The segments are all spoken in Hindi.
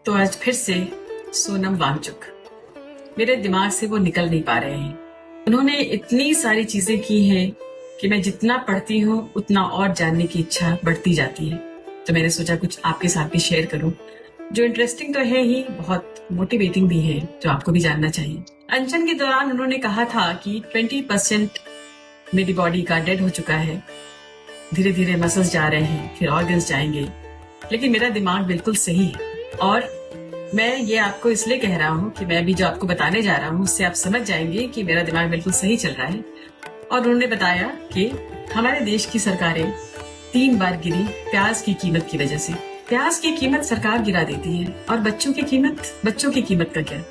तो आज फिर से सोनम वांगचुक, मेरे दिमाग से वो निकल नहीं पा रहे हैं। उन्होंने इतनी सारी चीजें की हैं कि मैं जितना पढ़ती हूँ उतना और जानने की इच्छा बढ़ती जाती है। तो मैंने सोचा कुछ आपके साथ भी शेयर करूं, जो इंटरेस्टिंग तो है ही, बहुत मोटिवेटिंग भी है, जो आपको भी जानना चाहिए। अनशन के दौरान उन्होंने कहा था कि 20% मेरी बॉडी का डेड हो चुका है, धीरे धीरे मसल्स जा रहे हैं, फिर ऑर्गन्स जाएंगे, लेकिन मेरा दिमाग बिल्कुल सही है। और मैं ये आपको इसलिए कह रहा हूँ कि मैं भी जो आपको बताने जा रहा हूँ उससे आप समझ जाएंगे कि मेरा दिमाग बिल्कुल सही चल रहा है। और उन्होंने बताया कि हमारे देश की सरकारें 3 बार गिरी प्याज की कीमत की वजह से। प्याज की कीमत सरकार गिरा देती है, और बच्चों की कीमत का क्या?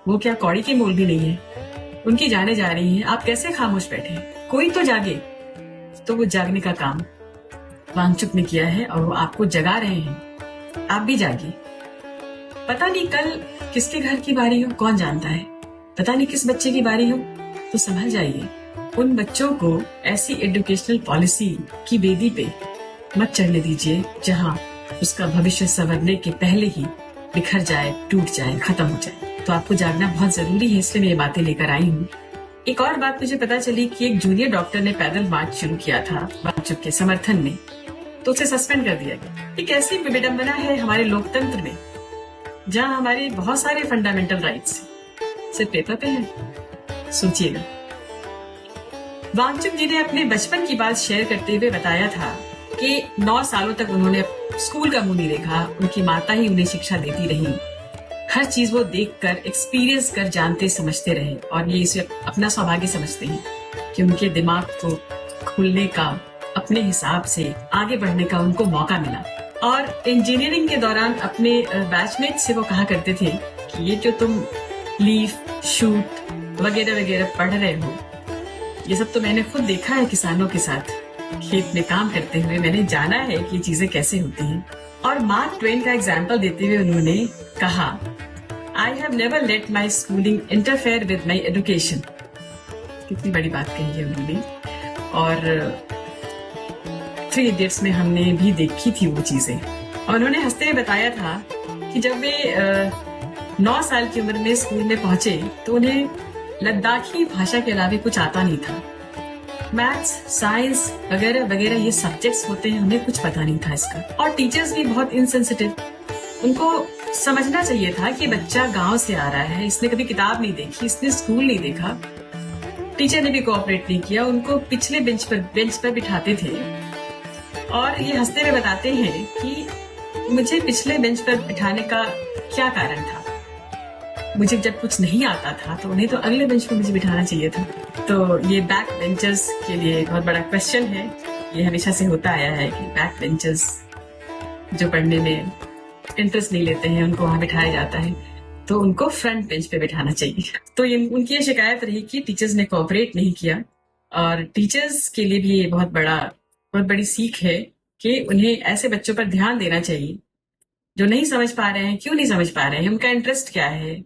वो क्या कौड़ी की मोल भी नहीं है? उनकी जाने जा रही हैं, आप कैसे खामोश बैठे? कोई तो जागे। तो वो जागने का काम वांगचुक ने किया है, और वो आपको जगा रहे हैं। आप भी जागिए। पता नहीं कल किसके घर की बारी हो, कौन जानता है। पता नहीं किस बच्चे की बारी हो, तो संभल जाइए। उन बच्चों को ऐसी एजुकेशनल पॉलिसी की बेदी पे मत चढ़ने दीजिए जहां उसका भविष्य संवरने के पहले ही बिखर जाए, टूट जाए, खत्म हो जाए। तो आपको जागना बहुत जरूरी है, इसलिए मैं ये बातें लेकर आई हूँ। एक और बात मुझे पता चली कि एक जूनियर डॉक्टर ने पैदल मार्च शुरू किया था वांगचुक के समर्थन में, तो उसे सस्पेंड कर दिया गया। एक ऐसी विडंबना है हमारे लोकतंत्र में, जहां हमारे बहुत सारे फंडामेंटल राइट्स सिर्फ पेपर पे हैं। सोचिएगा। वांगचुक जी ने अपने बचपन की बात शेयर करते हुए बताया था कि 9 सालों तक उन्होंने स्कूल का मुंह नहीं देखा। उनकी माता ही उन्हें शिक्षा देती रही। हर चीज वो देखकर, एक्सपीरियंस कर, जानते समझते रहे, और ये इसे अपना सौभाग्य समझते हैं कि उनके दिमाग को खुलने का, अपने हिसाब से आगे बढ़ने का उनको मौका मिला। और इंजीनियरिंग के दौरान अपने बैचमेट से वो कहा करते थे कि ये जो तुम लीफ, शूट वगैरह वगैरह पढ़ रहे हो, ये सब तो मैंने खुद देखा है किसानों के साथ खेत में काम करते हुए। मैंने जाना है कि चीजें कैसे होती हैं। और मार्क ट्वेन का एग्जाम्पल देते हुए उन्होंने कहा, I have never let my schooling interfere with my education. कितनी बड़ी बात कही है उन्होंने। और 3 इडियट्स में हमने भी देखी थी वो चीजें। और उन्होंने हंसते हुए बताया था कि जब वे 9 साल की उम्र में स्कूल में पहुंचे तो उन्हें लद्दाखी भाषा के अलावा कुछ आता नहीं था। मैथ्स, साइंस वगैरह वगैरह ये सब्जेक्ट्स होते हैं, हमें कुछ पता नहीं था इसका। और टीचर्स भी बहुत इनसेंसिटिव। उनको समझना चाहिए था कि बच्चा गांव से आ रहा है, इसने कभी किताब नहीं देखी, इसने स्कूल नहीं देखा। टीचर ने भी कोऑपरेट नहीं किया, उनको पिछले बेंच पर बिठाते थे। और ये हंसते हुए बताते हैं कि मुझे पिछले बेंच पर बिठाने का क्या कारण था? मुझे जब कुछ नहीं आता था तो उन्हें तो अगले बेंच पर मुझे बिठाना चाहिए था। तो ये बैक बेंचर्स के लिए बहुत बड़ा क्वेश्चन है। ये हमेशा से होता आया है कि बैक बेंचर्स जो पढ़ने में इंटरेस्ट नहीं लेते हैं, उनको वहां बिठाया जाता है, तो उनको फ्रंट बेंच पे बिठाना चाहिए। तो उनकी ये शिकायत रही कि टीचर्स ने कोऑपरेट नहीं किया। और टीचर्स के लिए भी ये बहुत बड़ी सीख है कि उन्हें ऐसे बच्चों पर ध्यान देना चाहिए जो नहीं समझ पा रहे हैं। क्यों नहीं समझ पा रहे हैं? उनका इंटरेस्ट क्या है,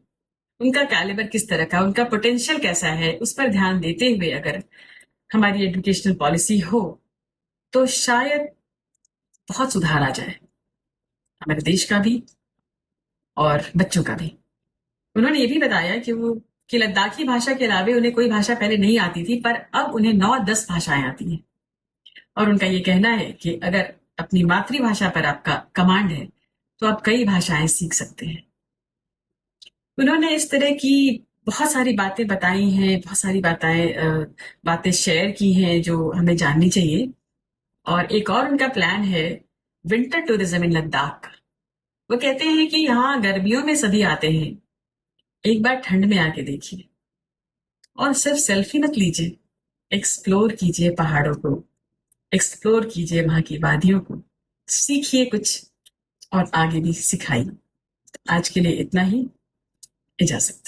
उनका कैलिबर किस तरह का, उनका पोटेंशियल कैसा है, उस पर ध्यान देते हुए अगर हमारी एजुकेशनल पॉलिसी हो तो शायद बहुत सुधार आ जाए, हमारे देश का भी और बच्चों का भी। उन्होंने ये भी बताया कि लद्दाखी भाषा के अलावा उन्हें कोई भाषा पहले नहीं आती थी, पर अब उन्हें 9-10 भाषाएं आती हैं। और उनका ये कहना है कि अगर अपनी मातृभाषा पर आपका कमांड है तो आप कई भाषाएं सीख सकते हैं। उन्होंने इस तरह की बहुत सारी बातें बताई हैं, बहुत सारी बातें शेयर की हैं जो हमें जाननी चाहिए। और एक और उनका प्लान है विंटर टूरिज्म इन लद्दाख। वो कहते हैं कि यहाँ गर्मियों में सभी आते हैं, एक बार ठंड में आके देखिए, और सिर्फ सेल्फी मत लीजिए, एक्सप्लोर कीजिए पहाड़ों को, एक्सप्लोर कीजिए वहां की वादियों को, सीखिए कुछ और आगे भी सिखाइए। आज के लिए इतना ही। इजाजत।